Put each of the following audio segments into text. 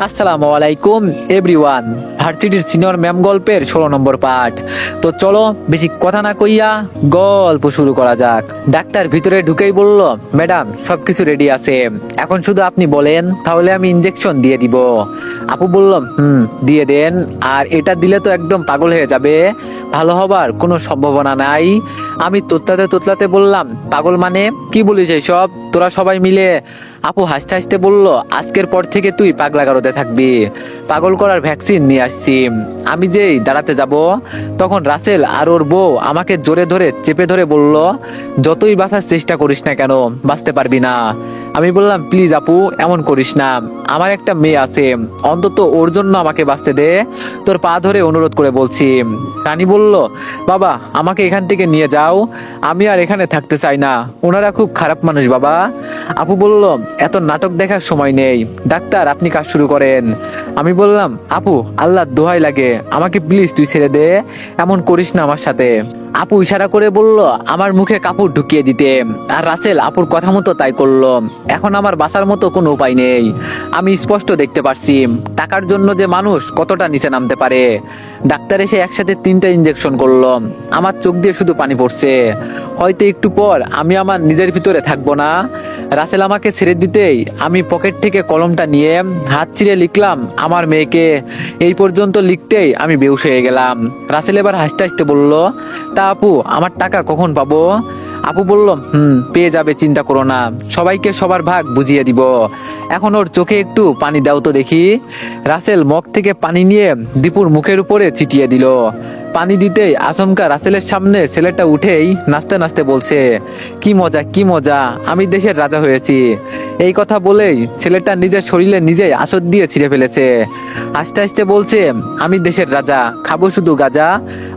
আসসালামু আলাইকুম এভরিওয়ান। ভার্সিটির সিনিয়র ম্যাম গল্পের 16 নম্বর পাঠ। তো চলো বেশি কথা না কইয়া গল্প শুরু করা যাক। ডাক্তার ভিতরে ঢুকেই বলল, ম্যাডাম সবকিছু রেডি আছে, এখন শুধু আপনি বলেন, তাহলে আমি ইনজেকশন দিয়ে দিব। আপু বলল, দিয়ে দেন। আর এটা দিলে তো একদম পাগল হয়ে যাবে, ভালো হবার কোনো সম্ভাবনা নাই। আমি তোতলাতে তোতলাতে বললাম, পাগল মানে কি বলিস এসব, তোরা সবাই মিলে? আপু হাসতে হাসতে বলল, আজকের পর থেকে তুই পাগলা গারদে থাকবি, পাগল করার ভ্যাকসিন নিয়ে আসছি। আমি যেই দাঁড়াতে যাব, তখন রাসেল আর ওর বউ আমাকে জোরে ধরে চেপে ধরে বলল, যতই বাঁচার চেষ্টা করিস না কেন বাঁচতে পারবি না। আমি বললাম, প্লিজ আপু এমন করিস না, আমার একটা মেয়ে আছে, অন্তত ওর জন্য আমাকে বাঁচতে দে, তোর পা ধরে অনুরোধ করে বলছি। রানী বলল, বাবা আমাকে এখান থেকে নিয়ে যাও, আমি আর এখানে থাকতে চাই না, ওনারা খুব খারাপ মানুষ বাবা। আপু বলল, এত নাটক দেখার সময় নেই, ডাক্তার আপনি কাজ শুরু করেন। আমি বললাম, আপু আল্লাহর দোহাই লাগে, আমাকে প্লিজ তুই ছেড়ে দে, এমন করিস না আমার সাথে। আপু ইশারা করে বলল আমার মুখে কাপড় ঢুকিয়ে দিতে, আর রাসেল আপুর কথা মতো তাই করলো। এখন আমার বাঁচার মতো কোনো উপায় নেই। আমি স্পষ্ট দেখতে পারছি টাকার জন্য যে মানুষ কতটা নিচে নামতে পারে। ডাক্তার এসে একসাথে 3টা ইনজেকশন করলো, আমার চোখ দিয়ে শুধু পানি পড়ছে। হয়তো একটু পর আমি আমার নিজের ভিতরে থাকবো না। রাসেল আমাকে ছেড়ে দিতেই আমি পকেট থেকে কলমটা নিয়ে হাত চিরে লিখলাম, আমার মেয়েকে। এই পর্যন্ত লিখতেই আমি বেহুশ হয়ে গেলাম। রাসেল এবার হাসতে হাসতে বলল, তা আপু আমার টাকা কখন পাবো? আপু বলল, পেয়ে যাবে, চিন্তা করো না, সবাইকে সবার ভাগ বুঝিয়ে দিব। এখন ওর চোখে একটু পানি দাও তো দেখি। রাসেল মগ থেকে পানি নিয়ে দীপুর মুখের উপরে ছিটিয়ে দিল। পানি দিতেই আচমকা রাসেলের সামনে ছেলেটা উঠেই নাচতে নাচতে বলছে, কি মজা কি মজা, আমি দেশের রাজা হয়েছি। এই কথা বলেই ছেলেটা নিজের শরীরে নিজেই আঁচড় দিয়ে ছিঁড়ে ফেলেছে। হাসতে হাসতে বলছে, আমি দেশের রাজা, খাবো শুধু গাজা,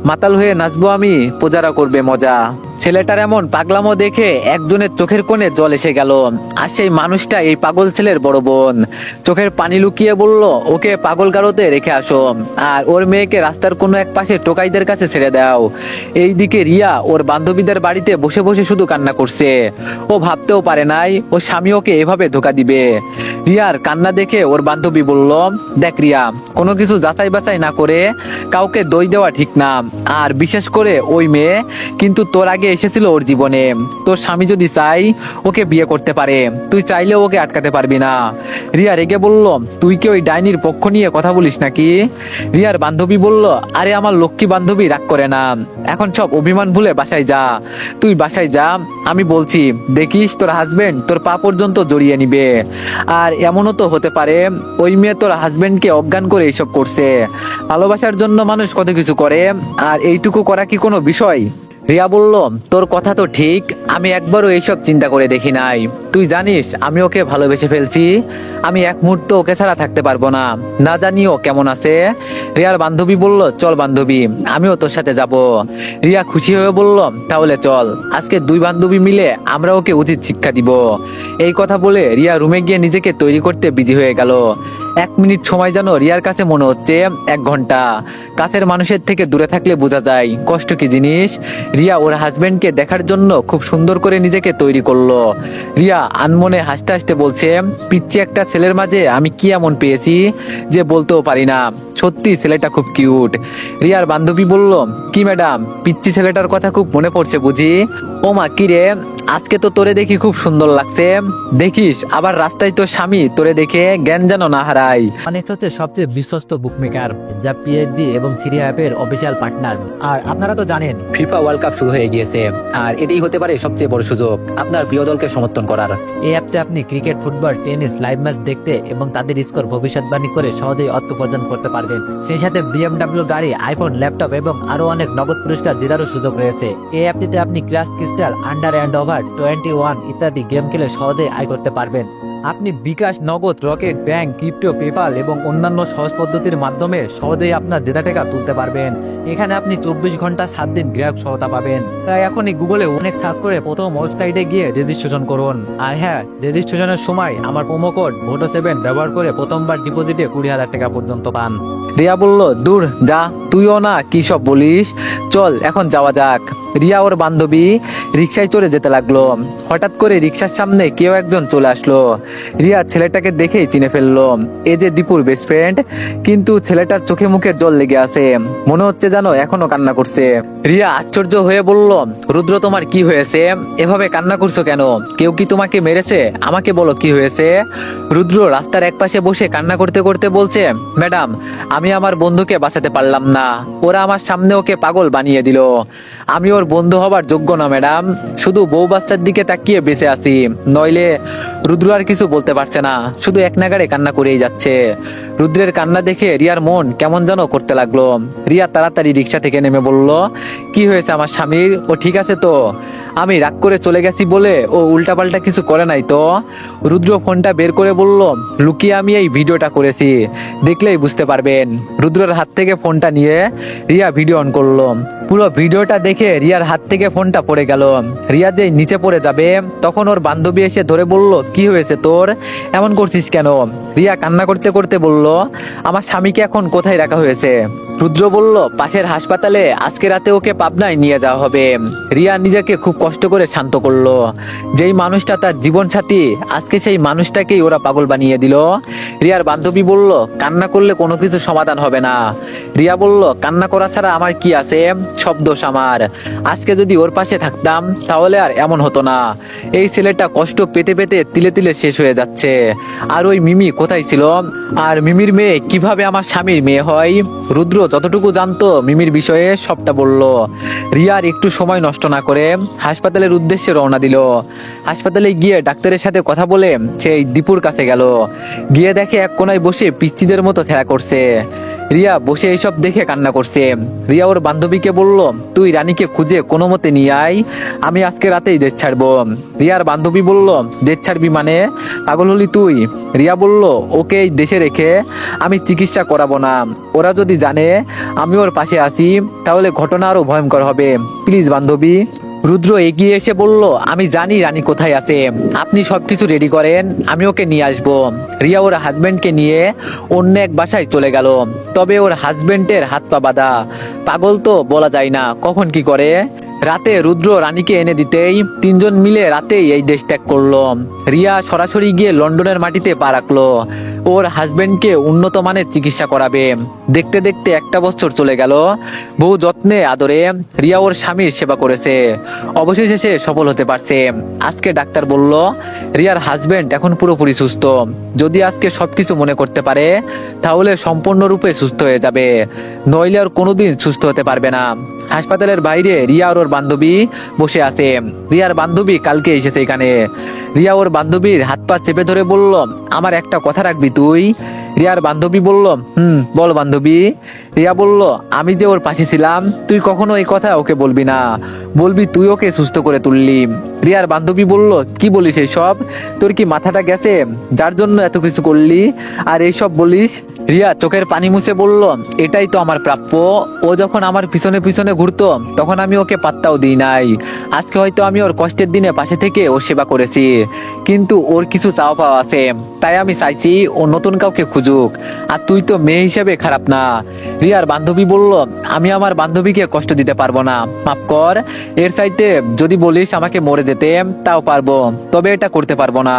মাতাল হয়ে নাচবো আমি, প্রজারা করবে মজা। ছেলেটার এমন পাগলামো দেখে একজনের চোখের কোণে জল এসে গেল। আর সেই মানুষটা এই পাগল ছেলের বড় বোন। চোখের পানি লুকিয়ে বলল, ওকে পাগল গারোতে রেখে আসো, আর ওর মেয়েকে রাস্তার কোনো এক পাশে টোকাইদের কাছে ছেড়ে দাও। এইদিকে রিয়া ওর বান্ধবীদের বাড়িতে বসে বসে শুধু কান্না করছে। ও ভাবতেও পারে নাই ও স্বামী ওকে এভাবে ধোকা দিবে। রিয়ার কান্না দেখে ওর বান্ধবী বলল, দেখ রিয়া, কোনো কিছু যাচাই বাছাই না করে কাউকে দই দেওয়া ঠিক না, আর বিশেষ করে ওই মেয়ে কিন্তু তোর আগে এসেছিল ওর জীবনে। তোর স্বামী যদি চাই ওকে বিয়ে করতে পারে, তুই চাইলেও ওকে আটকাতে পারবি না। রিয়া রেগে বলল, তুই কি ওই ডাইনির পক্ষ নিয়ে কথা বলিস নাকি? রিয়ার বান্ধবী বলল, আরে আমার লক্ষ্মী বান্ধবী রাগ করে না, এখন সব অভিমান ভুলে বাসায় যা, তুই বাসায় যা, আমি বলছি, দেখিস তোর হাজবেন্ড তোর পা পর্যন্ত জড়িয়ে নিবে। আর এমনও তো হতে পারে ওই মেয়ে তোর হাজবেন্ডকে অজ্ঞান করে এইসব করছে। ভালোবাসার জন্য মানুষ কত কিছু করে, আর এইটুকু করা কি কোনো বিষয়? রিয়া বলল, তোর কথা তো ঠিক, আমি একবারও এইসব চিন্তা করে দেখি নাই। তুই জানিস আমি ওকে ভালোবেসে ফেলছি, আমি এক মুহূর্ত ওকে ছাড়া থাকতে পারবো না, না জানিও কেমন আছে। রিয়ার বান্ধবী বলল, চল বান্ধবী, আমিও তোর সাথে যাব। রিয়া খুশি হয়ে বলল, তাহলে চল, আজকে দুই বান্ধবী মিলে আমরা ওকে উচিত শিক্ষা দিব। এই কথা বলে রিয়া রুমে গিয়ে নিজেকে তৈরি করতে বিজি হয়ে গেল। 1 মিনিট সময় যেন রিয়ার কাছে মনে হচ্ছে 1 ঘন্টা। কাছের মানুষের থেকে দূরে থাকলে বোঝা যায় কষ্ট কি জিনিস। রিয়া ওর হাজবেন্ডকে দেখার জন্য খুব সুন্দর করে নিজেকে তৈরি করলো। রিয়া আনমনে হাসতে হাসতে বলছে, পিচ্চি একটা ছেলের মাঝে আমি কি এমন পেয়েছি যে বলতেও পারি না, সত্যি ছেলেটা খুব কিউট। রিয়ার বান্ধবী বলল, কি ম্যাডাম, পিচ্চি ছেলেটার কথা খুব মনে পড়ছে বুঝি? ও মা, কি রে, আজকে তো তোরে দেখি খুব সুন্দর লাগছে, দেখিস আবার রাস্তায় তোর স্বামী তোরে দেখে জ্ঞান যেন না হারায়। অনেক্স হচ্ছে সবচেয়ে বিশ্বস্ত বুকমেকার, যা পিএইচডি এবং সিরিয়া অ্যাপের অফিসিয়াল পার্টনার। আর আপনারা তো জানেন ফিফা ওয়ার্ল্ড কাপ শুরু হয়ে গিয়েছে, আর এটাই হতে পারে সবচেয়ে বড় সুযোগ আপনার প্রিয় দলকে সমর্থন করার। এই অ্যাপসে আপনি cricket, football, tennis live match দেখতে এবং তাদের স্কোর ভবিষ্যৎবাণী করে সহজেই অর্থ উপার্জন করতে পারবেন। সেই সাথে বিএমডব্লিউ গাড়ি, আইফোন, ল্যাপটপ এবং আরো অনেক নগদ পুরস্কার জেতারও সুযোগ রয়েছে। এই অ্যাপটিতে আপনি crash crystal, under and over 21 ইত্যাদি গেম খেলে সহজেই আয় করতে পারবেন। আপনি বিকাশ, নগদ, রকেট, ব্যাংক, ক্রিপ্টো, পেপাল এবং অন্যান্য সহজ পদ্ধতির মাধ্যমে সহজেই আপনার জেতা টাকা তুলতে পারবেন। এখানে আপনি 24 ঘন্টা 7 দিন গ্রাহক সহায়তা পাবেন। তাই এখনই গুগলে অনেক সার্চ করে প্রথম ওয়েবসাইটে গিয়ে রেজিস্ট্রেশন করুন। আর হ্যাঁ, রেজিস্ট্রেশনের সময় আমার প্রোমো কোড VOTO7 ব্যবহার করে প্রথমবার ডিপোজিটে 20,000 টাকা পর্যন্ত পান। রিয়া বলল, দূর যা, তুইও না কি সব বলিস, চল এখন যাওয়া যাক। রিয়া ওর বান্ধবী রিক্সায় চড়ে যেতে লাগলো। হঠাৎ করে রিক্সার সামনে কেউ একজন চলে আসলো। রিয়া ছেলেটাকে দেখেই চিনে ফেললো, এ যে দীপুর বেস্ট ফ্রেন্ড। কিন্তু ছেলেটার চোখে মুখে জল লেগে আছে, মনে হচ্ছে যেন এখনো কান্না করছে। রিয়া আশ্চর্য হয়ে বলল, রুদ্র তোমার কি হয়েছে? এভাবে কান্না করছো কেন? কেউ কি তোমাকে মেরেছে? আমাকে বলো কি হয়েছে? রুদ্র রাস্তার একপাশে বসে কান্না করতে করতে বলছে, ম্যাডাম আমি আমার বন্ধুকে বাঁচাতে পারলাম না, ওরা আমার সামনে ওকে পাগল বানিয়ে দিল। আমি ওর বন্ধু হবার যোগ্য না ম্যাডাম, শুধু বউ বাচ্চার দিকে তাকিয়ে বেঁচে আছি, নইলে। রুদ্র আর কিছু বলতে পারছে না, শুধু এক নাগাড়ে কান্না করেই যাচ্ছে। রুদ্রের কান্না দেখে রিয়ার মন কেমন যেন করতে লাগলো। রিয়া তাড়াতাড়ি রিক্সা থেকে নেমে বলল, কি হয়েছে আমার স্বামীর? ও ঠিক আছে তো? আমি রাগ করে চলে গেছি বলে ও উল্টাপাল্টা কিছু করে নাই তো? রুদ্র ফোনটা বের করে বলল, লুকিয়ে আমি এই ভিডিওটা করেছি, দেখলেই বুঝতে পারবেন। রুদ্রের হাত থেকে ফোনটা নিয়ে রিয়া ভিডিও অন করলো। পুরো ভিডিওটা দেখে রিয়ার হাত থেকে ফোনটা পড়ে গেল। রিয়া যেই নিচে পড়ে যাবে তখন ওর বান্ধবী এসে ধরে বলল, কি হয়েছে তোর? এমন করছিস কেন? রিয়া কান্না করতে করতে বলল, আমার স্বামীকে এখন কোথায় রাখা হয়েছে? রুদ্র বলল, পাশের হাসপাতালে, আজকে রাতে ওকে পাবনায় নিয়ে যাওয়া হবে। রিয়া নিজেকে খুব কষ্ট করে শান্ত করলো। যেই মানুষটা তার জীবন সাথী, আজকে সেই মানুষটাকেই ওরা পাগল বানিয়ে দিল। রিয়ার বান্ধবী বলল, কান্না করলে কোনো কিছু সমাধান হবে না। রিয়া বলল, কান্না করা ছাড়া আমার কি আছে? সব দোষ আমার। আজকে যদি ওর পাশে থাকতাম তাহলে আর এমন হতো না। এই ছেলেটা কষ্ট পেতে পেতে তিলে তিলে শেষ হয়ে যাচ্ছে। আর ওই মিমি কোথায় ছিল? আর মিমির মেয়ে কিভাবে আমার স্বামীর মেয়ে হয়? রুদ্র যতটুকু জানতো মিমির বিষয়ে সবটা বলল। রিয়ার একটু সময় নষ্ট না করে হাসপাতালের উদ্দেশ্যে রওনা দিল। হাসপাতালে গিয়ে ডাক্তারের সাথে কথা বলে সেই দীপুর কাছে গেল। গিয়ে দেখে এক কোনায় বসে পিচ্চিদের মতো খেলা করছে। রিয়া বসে এইসব দেখে কান্না করছে। রিয়া ওর বান্ধবীকে বলল, তুই রানীকে খুঁজে কোনো মতে নিয়ে আয়, আমি আজকে রাতেই দেশ ছাড়বো। রিয়ার বান্ধবী বলল, দেশ ছাড়বি মানে? পাগল হলি তুই? রিয়া বলল, ওকে এই দেশে রেখে আমি চিকিৎসা করাবো না। ওরা যদি জানে আমি ওর পাশে আছি তাহলে ঘটনা আরো ভয়ঙ্কর হবে, প্লিজ বান্ধবী। রুদ্র এগিয়ে এসে বলল, আমি জানি রানী কোথায় আছে, আপনি সবকিছু রেডি করেন, আমি ওকে নিয়ে আসবো। রিয়া ওর হাজবেন্ডকে নিয়ে অন্য এক বাসায় চলে গেল। তবে ওর হাজবেন্ডের হাত পা বাঁধা, পাগল তো বলা যায় না, কখন কি করে। রাতে রুদ্র রানীকে এনে দিতেই তিনজন মিলে রাতেই এই দেশ ত্যাগ করলো। রিয়া সরাসরি গিয়ে লন্ডনের মাটিতে পা রাখলো। ওর হাজবেন্ডকে উন্নত মানের চিকিৎসা করাবে। দেখতে দেখতে একটা বছর চলে গেল। বহু যত্নে আদরে রিয়া ওর স্বামীর সেবা করেছে। অবশেষে সে সফল হতে পারছে। আজকে ডাক্তার বলল, রিয়ার হাজবেন্ড এখন পুরোপুরি সুস্থ। যদি আজকে সবকিছু মনে করতে পারে তাহলে সম্পূর্ণরূপে সুস্থ হয়ে যাবে, নইলে আর কোনোদিন সুস্থ হতে পারবে না। হাসপাতালের বাইরে রিয়া আর ওর বান্ধবী বসে আছে। রিয়ার বান্ধবী কালকে এসেছে এখানে। রিয়া ওর বান্ধবীর হাত পা চেপে ধরে বলল, আমার একটা কথা রাখবি তুই? রিয়ার বান্ধবী বলল, বল বান্ধবী। রিয়া বলল, আমি যে ওর পাশে ছিলাম, তুই কখনো এই কথা ওকে বলবি না, বলবি তুই ওকে সুস্থ করে তুললি। রিয়ার বান্ধবী বলল, কি বলিস এইসব? তোর কি মাথাটা গেছে, যার জন্য এত কিছু করলি আর এইসব বলিস? রিয়া চোখের পানি মুছে বলল, এটাই তো আমার প্রাপ্য। ও যখন আমার পিছনে পিছনে ঘুরতো তখন আমি ওকে পাত্তাও দিই নাই। আজকে হয়তো আমি ওর কষ্টের দিনে পাশে থেকে ওর সেবা করেছি, কিন্তু ওর কিছু চাওয়া পাওয়া আছে, তাই আমি চাইছি ও নতুন কাউকে খুঁজুক। আর তুই তো মেয়ে হিসেবে খারাপ না। রিয়ার বান্ধবী বলল, আমি আমার বান্ধবীকে কষ্ট দিতে পারবো না, মাফ কর। এর চাইতে যদি বলিস আমাকে মরে যেতে তাও পারবো, তবে এটা করতে পারবো না।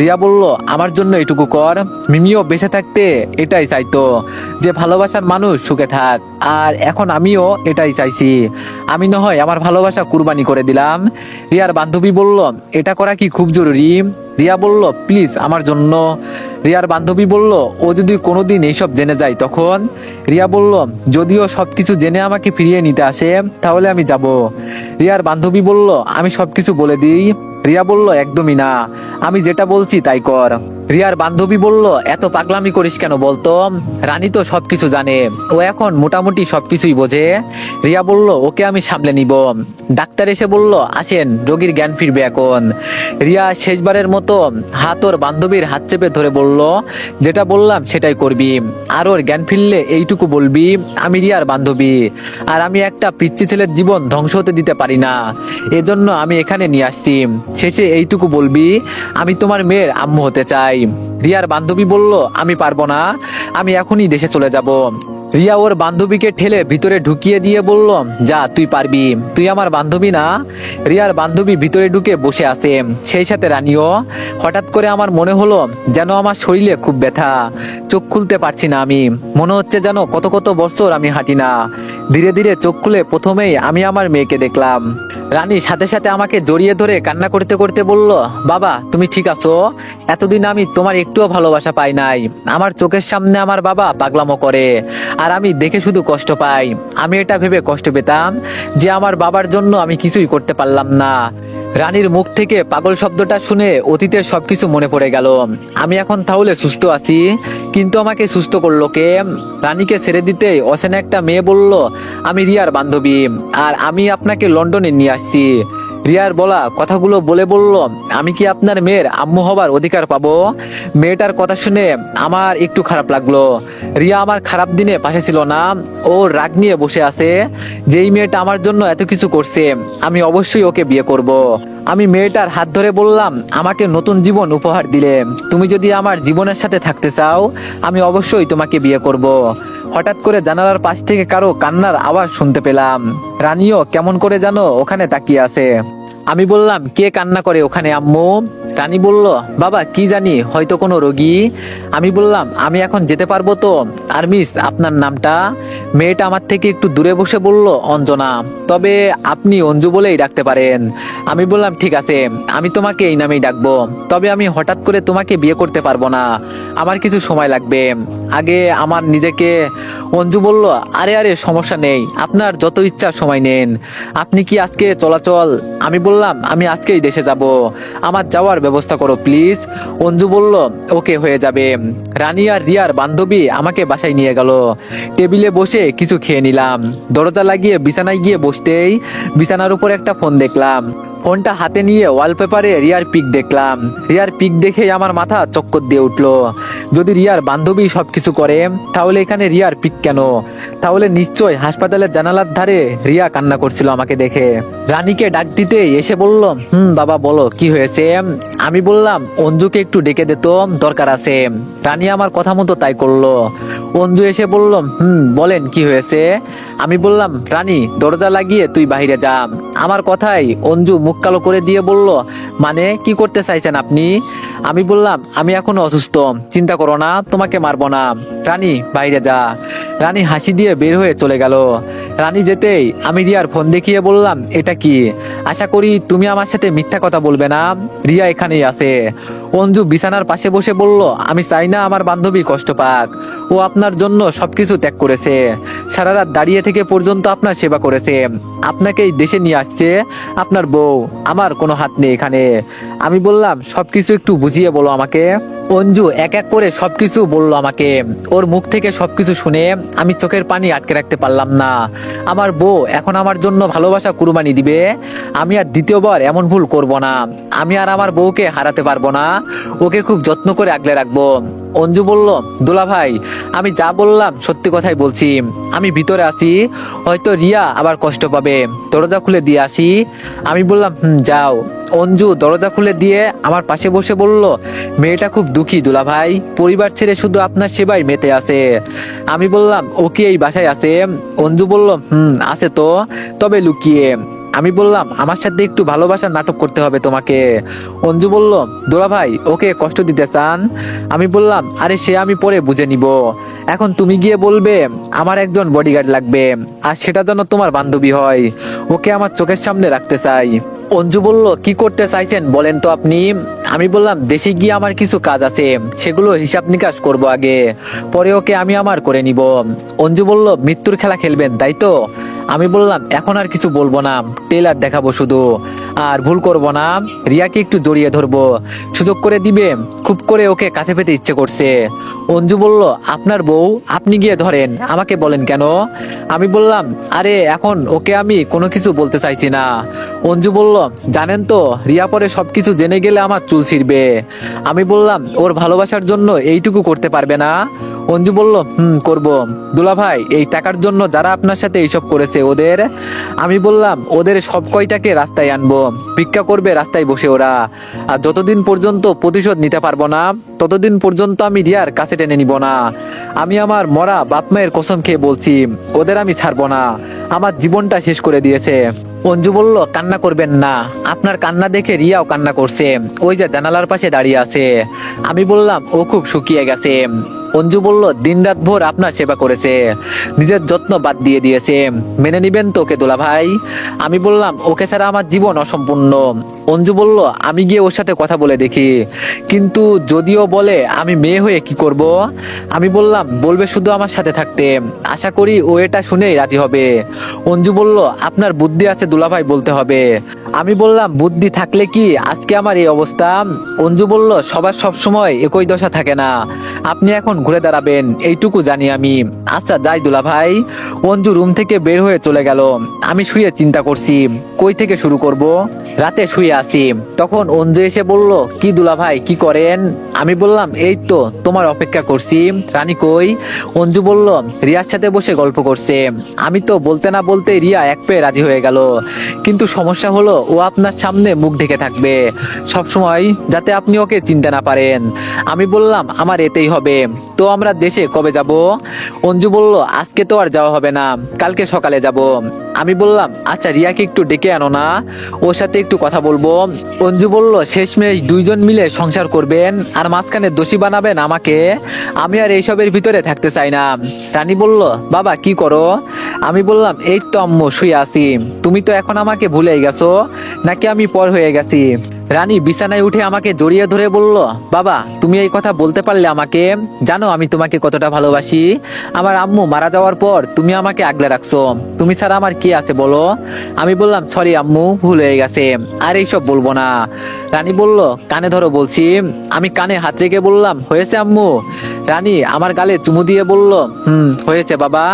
রিয়া বলল, আমার জন্য এটুকু কর। মিমিও বেঁচে থাকতে এটাই চাইতো, যে ভালোবাসার মানুষ সুখে থাক। আর এখন আমিও এটাই চাইছি। আমি না হয় আমার ভালোবাসা কুরবানি করে দিলাম। রিয়ার বান্ধবী বলল, এটা করা কি খুব জরুরি? রিয়া বলল, প্লিজ আমার জন্য। রিয়ার বান্ধবী বলল, ও যদি কোনোদিন এইসব জেনে যায় তখন? রিয়া বলল, যদিও সবকিছু জেনে আমাকে ফিরিয়ে নিতে আসে তাহলে আমি যাব। রিয়ার বান্ধবী বলল, আমি সবকিছু বলে দিই? রিয়া বলল, একদমই না, আমি যেটা বলছি তাই কর। রিয়ার বান্ধবী বলল, এত পাগলামি করিস কেন বলতো? রানী তো সবকিছু জানে, ও এখন মোটামুটি সবকিছুই বোঝে। রিয়া বলল, ওকে আমি সামলে নিব। ডাক্তার এসে বলল, আসেন, রোগীর জ্ঞান ফিরবে এখন। রিয়া শেষবারের মতো হাত ওর বান্ধবীর হাত চেপে ধরে বলল, যেটা বললাম সেটাই করবি। আর ওর জ্ঞান ফিরলে এইটুকু বলবি, আমি রিয়ার বান্ধবী, আর আমি একটা পিচ্চি ছেলের জীবন ধ্বংস হতে দিতে পারি না, এজন্য আমি এখানে নিয়ে আসছি। শেষে এইটুকু বলবি, আমি তোমার মেয়ের আম্মু হতে চাই। রিয়ার বান্ধবী বলল, আমি পারবো না, আমি এখনই দেশে চলে যাব। রিয়া ওর বান্ধবীকে ঠেলে ভিতরে ঢুকিয়ে দিয়ে বলল, যা তুই পারবি, তুই আমার বান্ধবী না? রিয়ার বান্ধবী ভিতরে ঢুকে বসে আছে, সেই সাথে রানীও। হঠাৎ করে আমার মনে হলো যেন আমার শরীরে খুব ব্যথা, চোখ খুলতে পারছি না আমি, মনে হচ্ছে যেন কত কত বছর আমি হাঁটি না। ধীরে ধীরে চোখ খুলে প্রথমেই আমি আমার মেয়েকে দেখলাম। রানী সাথে সাথে আমাকে জড়িয়ে ধরে কান্না করতে করতে বলল, বাবা তুমি ঠিক আছো? এতদিন আমি তোমার একটুও ভালোবাসা পাই নাই। আমার চোখের সামনে আমার বাবা পাগলামো করে, আর আমি দেখে শুধু কষ্ট পাই। আমি এটা ভেবে কষ্ট পেতাম যে আমার বাবার জন্য আমি কিছুই করতে পারলাম না। রানীর মুখ থেকে পাগল শব্দটা শুনে অতীতের সবকিছু মনে পড়ে গেল। আমি এখন তাহলে সুস্থ আছি, কিন্তু আমাকে সুস্থ করলো কে? রানীকে ছেড়ে দিতেই অচেনা একটা মেয়ে বলল, আমি রিয়ার বান্ধবী, আর আমি আপনাকে লন্ডনে নিয়ে আসছি। রিয়ার বলা কথাগুলো বলে বলল, আমি কি আপনার মেয়ের আম্মু হবার অধিকার পাবো? মেয়েটার কথা শুনে আমার একটু খারাপ লাগলো। রিয়া আমার খারাপ দিনে পাশে ছিল না, ও রাগ নিয়ে বসে আছে। যেই মেয়েটা আমার জন্য এত কিছু করছে, আমি অবশ্যই ওকে বিয়ে করব। আমি মেয়েটার হাত ধরে বললাম, আমাকে নতুন জীবন উপহার দিলে, তুমি যদি আমার জীবনের সাথে থাকতে চাও, আমি অবশ্যই তোমাকে বিয়ে করব। হঠাৎ করে জানালার পাশ থেকে কারো কান্নার আওয়াজ শুনতে পেলাম। রানীও কেমন করে জানো ওখানে তাকিয়ে আছে। আমি বললাম, কে কান্না করে ওখানে আম্মু? রানী বলল, বাবা কি জানি, হয়তো কোনো রোগী। আমি বললাম, আমি এখন যেতে পারবো তো? আর মিস আপনার নামটা? মেয়েটা আমার থেকে একটু দূরে বসে বলল, অঞ্জনা। তবে আপনি অঞ্জু বলেই ডাকতে পারেন। আমি বললাম, ঠিক আছে, আমি তোমাকে এই নামেই ডাকবো। তবে আমি হঠাৎ করে তোমাকে বিয়ে করতে পারবো না, আমার কিছু সময় লাগবে, আগে আমার নিজেকে। অঞ্জু বলল, আরে আরে সমস্যা নেই, আপনার যত ইচ্ছা সময় নেন। আপনি কি আজকে চলাচল? আমি বললাম, আমি আজকেই দেশে যাব, আমার যাওয়ার ব্যবস্থা করো প্লিজ। অঞ্জু বলল, ওকে হয়ে যাবে। রানী আর রিয়ার বান্ধবী আমাকে বাসায় নিয়ে গেল। টেবিলে বসে কিছু খেয়ে নিলাম। দরজা লাগিয়ে বিছানায় গিয়ে বসতেই বিছানার উপর একটা ফোন দেখলাম। ফোনটা হাতে নিয়ে ওয়ালপেপারে রিয়ার পিক দেখলাম। রিয়ার পিক দেখে আমার মাথা চক্কর দিয়ে উঠলো। যদি রিয়ার বান্ধবী সবকিছু করে, তাহলে এখানে রিয়ার পিক কেন? তাহলে নিশ্চয় হাসপাতালের জানালার ধারে রিয়া কান্না করছিল আমাকে দেখে। রানীকে ডাক দিতে এসে বলল, বাবা বলো কি হয়েছে? আমি বললাম, অঞ্জুকে একটু ডেকে দে তো, দরকার আছে। রানী আমার কথা মতো তাই করলো। অঞ্জু এসে বলল, বলেন কি হয়েছে? আমি বললাম, রানী দরজা লাগিয়ে তুই বাইরে যা। আমার কথাই অঞ্জু মুখ কালো করে দিয়ে বলল, মানে কি করতে চাইছেন আপনি? আমি বললাম, আমি এখনো অসুস্থ, চিন্তা করো না, তোমাকে মারবো না। রানী বাইরে যা। রানী হাসি দিয়ে বের হয়ে চলে গেল। রানী যেতেই আমি রিয়ার ফোন দেখিয়ে বললাম, এটা কি? আশা করি তুমি আমার সাথে মিথ্যা কথা বলবে না, রিয়া এখানেই আছে। অঞ্জু বিছানার পাশে বসে বলল, আমি চাই না আমার বান্ধবী কষ্ট পাক, ও আপনার জন্য সবকিছু ত্যাগ করেছে, সারা রাত দাঁড়িয়ে থেকে পর্যন্ত আপনার সেবা করেছে, আপনাকে এই দেশে নিয়ে আসছে আপনার বউ, আমার কোনো হাত নেই এখানে। আমি বললাম, সবকিছু একটু বুঝিয়ে বলো আমাকে। অঞ্জু এক এক করে সবকিছু বললো আমাকে। ওর মুখ থেকে সবকিছু শুনে আমি চোখের পানি আটকে রাখতে পারলাম না। আমার বউ এখন আমার জন্য ভালোবাসা কুরবানি দিবে। আমি আর দ্বিতীয়বার এমন ভুল করব না। আমি আর আমার বউকে হারাতে পারবো না, ওকে খুব যত্ন করে আগলে রাখবো। অঞ্জু বলল, দুলা ভাই আমি যা বললাম সত্যি কথাই বলছি, আমি ভিতরে আছি, হয়তো রিয়া আবার কষ্ট পাবে, দরজা খুলে দিয়ে আসি। আমি বললাম, যাও। অঞ্জু দরজা খুলে দিয়ে আমার পাশে বসে বলল, মেয়েটা খুব দুঃখী দুলা ভাই, পরিবার ছেড়ে শুধু আপনার সেবাই মেতে আছে। আমি বললাম, ও কি এই বাসায় আছে? অঞ্জু বলল, আছে তো, তবে লুকিয়ে। আমি বললাম, আমার সাথে একটু ভালোবাসার নাটক করতে হবে তোমাকে। অঞ্জু বলল, দোলা ভাই ওকে কষ্ট দিতে চান? আমি বললাম, আরে সে আমি পরে বুঝে নিব, এখন তুমি গিয়ে বলবে আমার একজন বডিগার্ড লাগবে, আর সেটা যেন তোমার বান্ধবী হয়, ওকে আমার চোখের সামনে রাখতে চাই। অঞ্জু বলল, কি করতে চাইছেন বলেন তো আপনি? আমি বললাম, দেশে গিয়ে আমার কিছু কাজ আছে, সেগুলো হিসাব নিকাশ করব আগে, পরে ওকে আমি আমার করে নিব। অঞ্জু বলল, মৃত্যুর খেলা খেলবেন তাই তো? আমি বললাম, এখন আর কিছু বলবো না, টেলার দেখাবো শুধু, আর ভুল করব না, রিয়াকে একটু জড়িয়ে ধরবো, সুযোগ করে দিবে, খুব করে ওকে কাছে পেতে ইচ্ছে করছে। অঞ্জু বলল, আপনার বউ, আপনি গিয়ে ধরেন, আমাকে বলেন কেন? আমি বললাম, আরে এখন ওকে আমি কোনো কিছু বলতে চাইছি না। অঞ্জু বলল, জানেন তো রিয়া পরে সবকিছু জেনে গেলে আমার চুল ছিঁড়বে। আমি বললাম, ওর ভালোবাসার জন্য এইটুকু করতে পারবে না? অঞ্জু বলল, করব। দুলা ভাই, এই টাকার জন্য যারা আপনার সাথে এইসব করেছে ওদের? আমি বললাম, ওদের সব কয়টাকে রাস্তায় আনবো, ভিক্ষা করবে রাস্তায় বসে ওরা। আর যতদিন পর্যন্ত প্রতিশোধ নিতে পারবো না ততদিন পর্যন্ত আমি রিয়ার কাছে টেনে নিব না। আমি আমার মরা বাপ মায়ের কসম খেয়ে বলছি, ওদের আমি ছাড়বো না। আমার জীবনটা শেষ করে দিয়েছে। অঞ্জু বলল, কান্না করবেন না। আপনার কান্না দেখে রিয়াও কান্না করছে, ওই যে জানালার পাশে দাঁড়িয়ে আছে। আমি বললাম, ও খুব শুকিয়ে গেছে। অঞ্জু বলল, দিনরাত ভোর আপনার সেবা করেছে, নিজের যত্ন বাদ দিয়ে দিয়েছে, মেনে নিবেন তো ওকে দুলা ভাই? আমি বললাম, ওকে ছাড়া আমার জীবন অসম্পূর্ণ। অঞ্জু বলল, আমি গিয়ে ওর সাথে কথা বলে দেখি, কিন্তু যদিও বলে আমি মেয়ে হয়ে কি করব? আমি বললাম, বলবে শুধু আমার সাথে থাকতে, আশা করি ও এটা শুনেই রাজি হবে। অঞ্জু বলল, আপনার বুদ্ধি আছে দুলাভাই, বলতে হবে। আমি বললাম, বুদ্ধি থাকলে কি আজকে আমার এই অবস্থা? অঞ্জু বলল, সবার সব সময় একই দশা থাকে না, আপনি এখন ঘুরে দাঁড়াবেন এইটুকু জানি আমি। আচ্ছা যাই দুলা ভাই। অঞ্জু রুম থেকে বের হয়ে চলে গেল। আমি শুয়ে চিন্তা করছি কই থেকে শুরু করব। রাতে শুয়ে আছি, তখন অঞ্জু এসে বলল, কি দুলা ভাই কি করেন? আমি বললাম, এই তো তোমার অপেক্ষা করছি। রানী কই? অঞ্জু বলল, রিয়ার সাথে বসে গল্প করছে। আমি তো বলতে না বলতে রিয়া এক পেয়ে রাজি হয়ে গেল, কিন্তু সমস্যা হলো ও আপনার সামনে মুখ ঢেকে থাকবে সব সময়, যাতে আপনি ওকে চিনতে না পারেন। আমি বললাম, আমার এতেই হবে। তো আমরা দেশে কবে যাব? অঞ্জু বলল, আজকে তো আর যাওয়া হবে না, কালকে সকালে যাব। আমি বললাম, আচ্ছা রিয়াকে একটু ডেকে আনো না, ওর সাথে একটু কথা বলবো। অঞ্জু বলল, শেষমেশ দুইজন মিলে সংসার করবেন আর মাঝখানে দোষী বানাবেন আমাকে? আমি আর এইসবের ভিতরে থাকতে চাই না। রানী বলল, বাবা কি করো? আমি বললাম, এই তো আম্মু শুয়ে আছি। তুমি তো এখন আমাকে ভুলেই গেছো, নাকি আমি পর হয়ে গেছি? রানী বিছানায় উঠে আমাকে জড়িয়ে ধরে বলল, বাবা তুমি এই কথা বলতে পারলে আমাকে? জানো আমি তোমাকে কতটা ভালোবাসি। আমার আম্মু মারা যাওয়ার পর তুমি আমাকে আগলে রাখছো, তুমি ছাড়া আমার কে আছে বলো? আমি বললাম, সরি আম্মু, ভুল হয়ে গেছে, আর এইসব বলবো না। রানী বলল, কানে ধরো বলছি। আমি কানে হাত রেখে বললাম, হয়েছে আম্মু। রানী আমার গালে চুমু দিয়ে বলল, হয়েছে বাবা।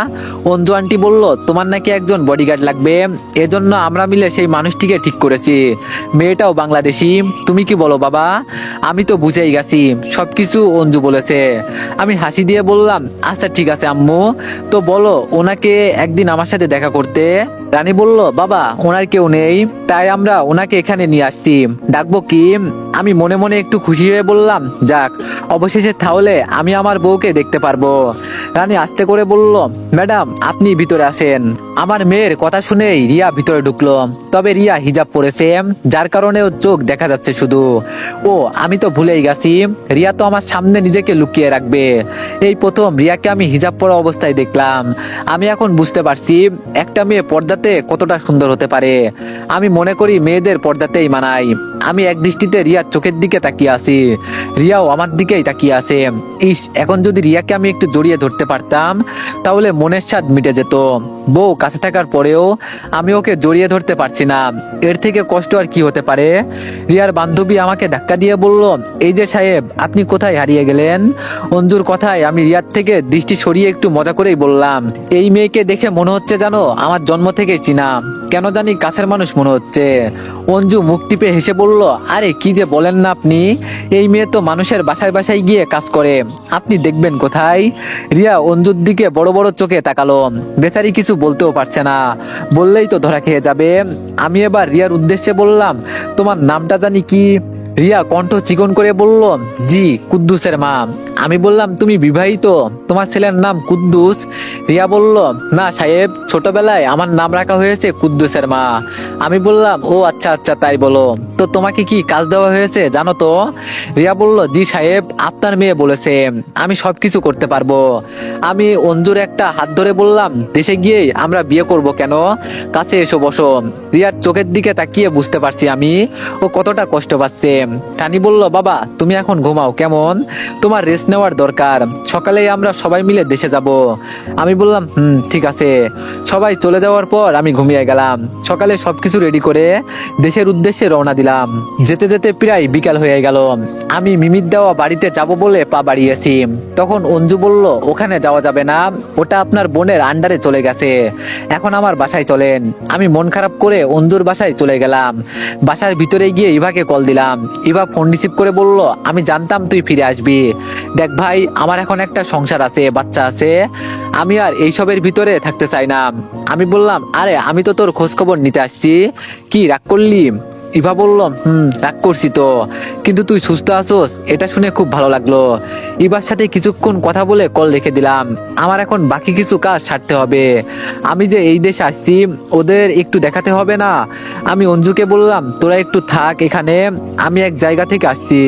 অঞ্জু আন্টি বলল, তোমার নাকি একজন বডিগার্ড লাগবে, এজন্য আমরা মিলে সেই মানুষটিকে ঠিক করেছি। মেয়েটাও বাংলাদেশি। তুমি কি বলো বাবা? আমি তো বুঝেই গেছি সবকিছু অঞ্জু বলেছে। আমি হাসি দিয়ে বললাম, আচ্ছা ঠিক আছে আম্মু, তো বলো ওনাকে একদিন আমার সাথে দেখা করতে। রানী বলল, বাবা ওনার কেউ নেই, তাই আমরা ওনাকে এখানে নিয়ে আসছি, ডাকবো কি? আমি মনে মনে একটু খুশি হয়ে বললাম, যাক অবশেষে তাহলে আমি আমার বউকে দেখতে পারবো। রানী আস্তে করে বলল, ম্যাডাম আপনি ভিতরে আসেন। আমার মেয়ের কথা শুনেই রিয়া ভিতরে ঢুকলো, তবে রিয়া হিজাব পরেছে, যার কারণে ওর চোখ দেখা যাচ্ছে শুধু। ও আমি তো ভুলেই গেছি, রিয়া তো আমার সামনে নিজেকে লুকিয়ে রাখবে। এই প্রথম রিয়াকে আমি হিজাব পরা অবস্থায় দেখলাম। আমি এখন বুঝতে পারছি একটা মেয়ে পর্দাতে কতটা সুন্দর হতে পারে। আমি মনে করি মেয়েদের পর্দাতেই মানায়। আমি এক দৃষ্টিতে রিয়ার চোখের দিকে তাকিয়ে আছি, রিয়াও আমার দিকেই তাকিয়ে আছে। ইস, এখন যদি রিয়াকে আমি একটু জড়িয়ে ধরতে পারতাম তাহলে মনের স্বাদ মিটে যেত। বউ কাছে থাকার পরেও আমি ওকে জড়িয়ে ধরতে পারছি না, এর থেকে কষ্ট আর কি হতে পারে? রিয়ার বান্ধবী আমাকে ধাক্কা দিয়ে বলল, এই যে সাহেব, আপনি কোথায় হারিয়ে গেলেন? অঞ্জুর কথায় আমি রিয়ার থেকে দৃষ্টি সরিয়ে একটু মজা করেই বললাম, এই মেয়েকে দেখে মনে হচ্ছে জানো আমার জন্ম থেকেই চিনা, কেন জানি কাছের মানুষ মনে হচ্ছে। অঞ্জু মুখ টিপে হেসে বলল, আরে কি যে বলেন না আপনি, এই মেয়ে তো মানুষের বাসায় বাসায় গিয়ে কাজ করে, আপনি দেখবেন কোথায়? রিয়া অঞ্জুর দিকে বড় বড় চোখে তাকালো, বেচারি কিছু বলতেও পারছে না, বললেই তো ধরা খেয়ে যাবে। আমি এবার রিয়ার উদ্দেশ্যে বললাম, তোমার নামটা জানি কি? রিয়া কণ্ঠ চিকন করে বলল, জি কুদ্দুসের মা। আমি বললাম, তুমি বিবাহিত? তোমার ছেলের নাম কুদ্দুস? রিয়া বলল, না সাহেব, ছোটবেলায় আমার নাম রাখা হয়েছে কুদ্দুসের মা। আমি বললাম, ও আচ্ছা আচ্ছা, তাই বলো। তো তোমাকে কি কাজ দেওয়া হয়েছে জানো তো? রিয়া বলল, জি সাহেব, আপনার মেয়ে বলেছে আমি সবকিছু করতে পারবো। আমি অঞ্জুর একটা হাত ধরে বললাম, দেশে গিয়ে আমরা বিয়ে করব কেন? কাছে এসো বসো। রিয়ার চোখের দিকে তাকিয়ে বুঝতে পারছি আমি ও কতটা কষ্ট পাচ্ছে। টানি বলল, বাবা তুমি এখন ঘুমাও কেমন, তোমার রেস্ট নেওয়ার দরকার, সকালে আমরা সবাই মিলে দেশে যাব। আমি বললাম ঠিক আছে। সবাই চলে যাওয়ার পর আমি ঘুমিয়ে গেলাম। সকালে সবকিছু রেডি করে দেশের উদ্দেশ্যে রওনা দিলাম। যেতে যেতে প্রায় বিকাল হয়ে গেল। আমি মিমির দেওয়া বাড়িতে যাব বলে পা বাড়িয়েছি, তখন অঞ্জু বলল ওখানে যাওয়া যাবে না, ওটা আপনার বোনের আন্ডারে চলে গেছে, এখন আমার বাসায় চলেন। আমি মন খারাপ করে অঞ্জুর বাসায় চলে গেলাম। বাসার ভিতরে গিয়ে ইভাকে কল দিলাম। ইভা ফোন রিসিভ করে বলল আমি জানতাম তুই ফিরে আসবি। দেখ ভাই, আমার এখন একটা সংসার আছে, বাচ্চা আছে, আমি আর এইসবের ভিতরে থাকতে চাই না। আমি বললাম আরে আমি তো তোর খোঁজ খবর নিতে আসছি, কি রাগ করলি? ইভা বলল রাগ করছি তো, কিন্তু তুই সুস্থ আছোস এটা শুনে খুব ভালো লাগলো। ইভার সাথে কিছুক্ষণ কথা বলে কল রেখে দিলাম। আমার এখন বাকি কিছু কাজ সারতে হবে। আমি যে এই দেশে আসছি ওদের একটু দেখাতে হবে না? আমি অঞ্জুকে বললাম তোরা একটু থাক এখানে, আমি এক জায়গা থেকে আসছি।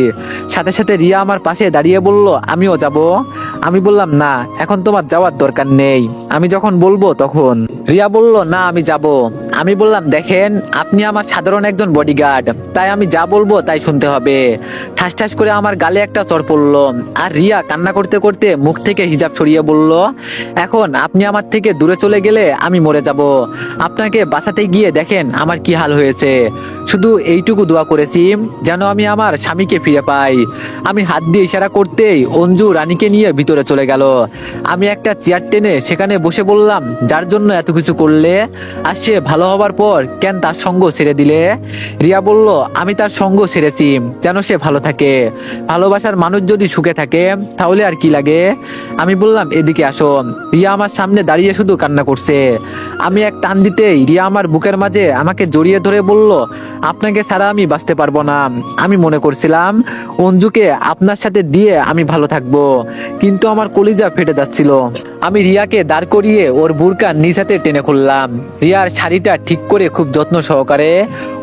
সাথে সাথে রিয়া আমার পাশে দাঁড়িয়ে বলল আমিও যাব। আমি বললাম না, এখন তোমার যাওয়ার দরকার নেই, আমি যখন বলবো তখন। রিয়া বলল না আমি যাব। আমি বললাম দেখেন আপনি আমার সাধারণ একজন বডিগার্ড, তাই আমি যা বলবো তাই শুনতে হবে। ঠাস ঠাস করে আমার গালে একটা চড় পড়লো। আর রিয়া কান্না করতে করতে মুখ থেকে হিজাব সরিয়ে বলল এখন আপনি আমার থেকে দূরে চলে গেলে আমি মরে যাব। আপনাকে বাঁচাতে গিয়ে দেখেন আমার কি হাল হয়েছে। শুধু এইটুকু দোয়া করেছি যেন আমি আমার স্বামীকে ফিরে পাই। আমি হাত দিয়ে ইশারা করতেই অঞ্জু রানীকে নিয়ে ভিতরে চলে গেল। আমি একটা চেয়ার টেনে সেখানে বসে বললাম যার জন্য এত কিছু করলে, আর সে ভালো হবার পর কেন তার সঙ্গ ছেড়ে দিলে? রিয়া বলল আমি তার সঙ্গ ছেড়েছি যেন সে ভালো থাকে। ভালোবাসার মানুষ যদি সুখে থাকে তাহলে আর কি লাগে? আমি বললাম এদিকে আসো। রিয়া আমার সামনে দাঁড়িয়ে শুধু কান্না করছে। আমি এক টান দিতেই রিয়া আমার বুকের মাঝে আমাকে জড়িয়ে ধরে বলল আপনাকে ছাড়া আমি বাঁচতে পারবো না। আমি মনে করছিলাম অঞ্জুকে আপনার সাথে দিয়ে আমি ভালো থাকবো, কিন্তু আমার কলিজা ফেটে যাচ্ছিল। আমি রিয়াকে দাঁড় করিয়ে ওর বুরকা নিজ হাতে টেনে খুললাম। রিয়ার শাড়িটা ঠিক করে খুব যত্ন সহকারে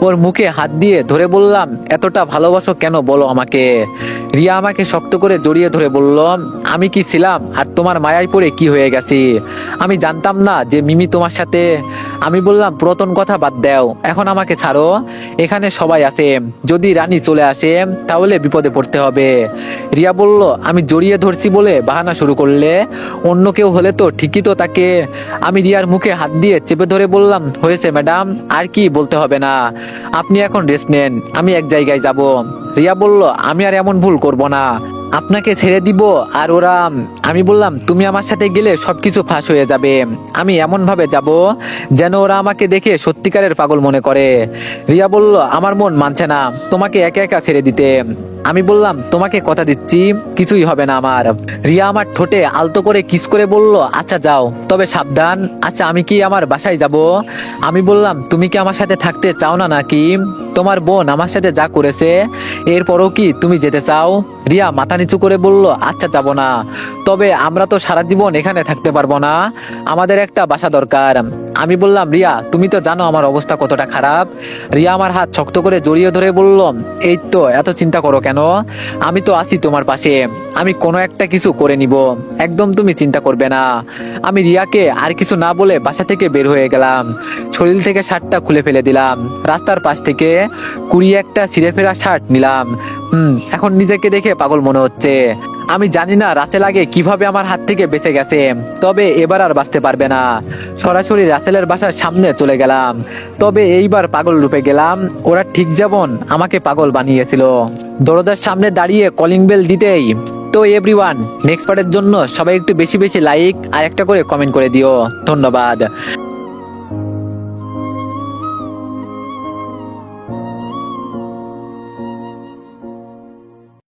ওর মুখে হাত দিয়ে ধরে বললাম এতটা ভালোবাসো কেন বলো আমাকে? রিয়া আমাকে শক্ত করে জড়িয়ে ধরে বলল আমি কি ছিলাম আর তোমার মায়ায় পড়ে কি হয়ে গেছি? আমি জানতাম না যে মিমি তোমার সাথে। আমি বললাম পুরাতন কথা বাদ দাও, এখন আমাকে ছাড়ো, এখানে সবাই আছে, যদি রানী চলে আসে তাহলে বিপদে পড়তে হবে। রিয়া বলল আমি জড়িয়ে ধরছি বলে বাহানা শুরু করলে, অন্য কেউ হলে তো ঠিকই তো তাকে। আমি রিয়ার মুখে হাত দিয়ে চেপে ধরে বললাম হয়েছে ম্যাডাম, আর কি বলতে হবে না, আপনি এখন রেস্ট নেন, আমি এক জায়গায় যাব। রিয়া বলল আমি আর এমন ভুল করব না, আপনাকে ছেড়ে দিব আর ওরা। আমি বললাম তুমি আমার সাথে গেলে সবকিছু ফাঁস হয়ে যাবে, আমি এমন ভাবে যাব যেন ওরা আমাকে দেখে সত্যিকারের পাগল মনে করে। রিয়া বলল আমার মন মানছে না তোমাকে একা একা ছেড়ে দিতে। আমি বললাম তোমাকে কথা দিচ্ছি কিছুই হবে না আমার। রিয়া আমার ঠোঁটে আলতো করে কিস করে বলল আচ্ছা যাও, তবে সাবধান। আচ্ছা আমি কি আমার বাসায় যাব? আমি বললাম তুমি কি আমার সাথে থাকতে চাও না নাকি? তোমার বোন আমার সাথে যা করেছে এরপরও কি তুমি যেতে চাও? রিয়া মাথা নিচু করে বলল আচ্ছা যাব না, তবে আমরা তো সারা জীবন এখানে থাকতে পারবো না, আমাদের একটা বাসা দরকার। আমি বললাম রিয়া তুমি তো জানো আমার অবস্থা কতটা খারাপ। রিয়া আমার হাত শক্ত করে জড়িয়ে ধরে বলল এই তো এত চিন্তা করো কেন, আমি তো আছি তোমার পাশে, আমি কোনো একটা কিছু করে নিব, একদম তুমি চিন্তা করবে না। আমি রিয়াকে আর কিছু না বলে বাসা থেকে বের হয়ে গেলাম। শরীর থেকে শার্টটা খুলে ফেলে দিলাম। রাস্তার পাশ থেকে কুড়িয়ে একটা ছিঁড়ে ফেরা শার্ট নিলাম। এখন নিজেকে দেখে পাগল মনে হচ্ছে। আমি জানি না রাসেল আগে কিভাবে আমার হাত থেকে বেঁচে গেছে, তবে এবার আর বাঁচতে পারবে না। সরাসরি রাসেলের বাসার সামনে চলে গেলাম, তবে এইবার পাগল রূপে গেলাম। ওরা ঠিক যেমন আমাকে পাগল বানিয়েছিল। দরজার সামনে দাঁড়িয়ে কলিং বেল দিতেই তো এভরিওয়ান, নেক্সট পার্টের জন্য সবাই একটু বেশি বেশি লাইক আর একটা করে কমেন্ট করে দিও। ধন্যবাদ।